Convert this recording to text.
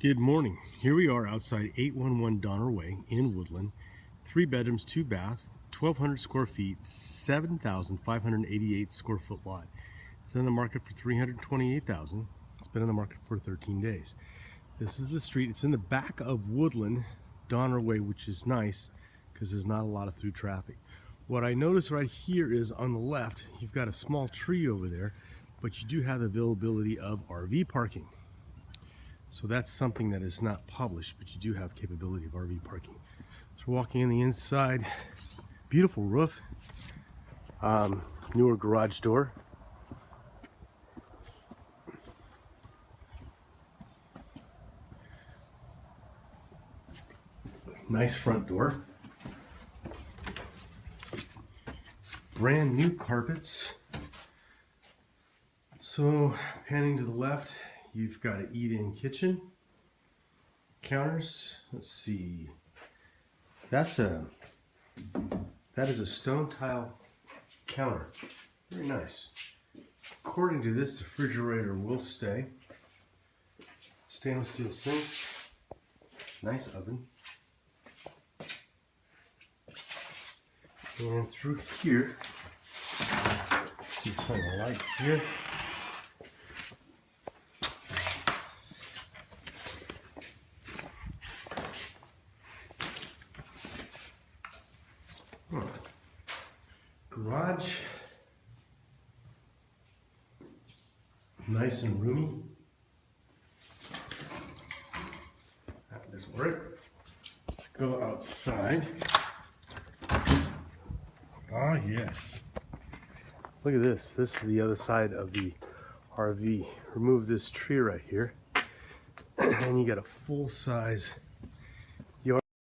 Good morning. Here we are outside 811 Donner Way in Woodland. 3 bedrooms, 2 bath, 1,200 square feet, 7,588 square foot lot. It's in the market for $328,000. It's been in the market for 13 days. This is the street. It's in the back of Woodland, Donner Way, which is nice because there's not a lot of through traffic. What I notice right here is on the left, you've got a small tree over there, but you do have the availability of RV parking. So that's something that is not published, but you do have capability of RV parking. So we're walking in the inside, beautiful roof, newer garage door. Nice front door. Brand new carpets. So panning to the left, you've got an eat-in kitchen. Counters, let's see. That is a stone tile counter. Very nice. According to this, the refrigerator will stay. Stainless steel sinks. Nice oven. And through here, you find a light here. Garage, nice and roomy. That doesn't work. Let's go outside. Oh yes. Look at this. This is the other side of the RV. Remove this tree right here, and you got a full-size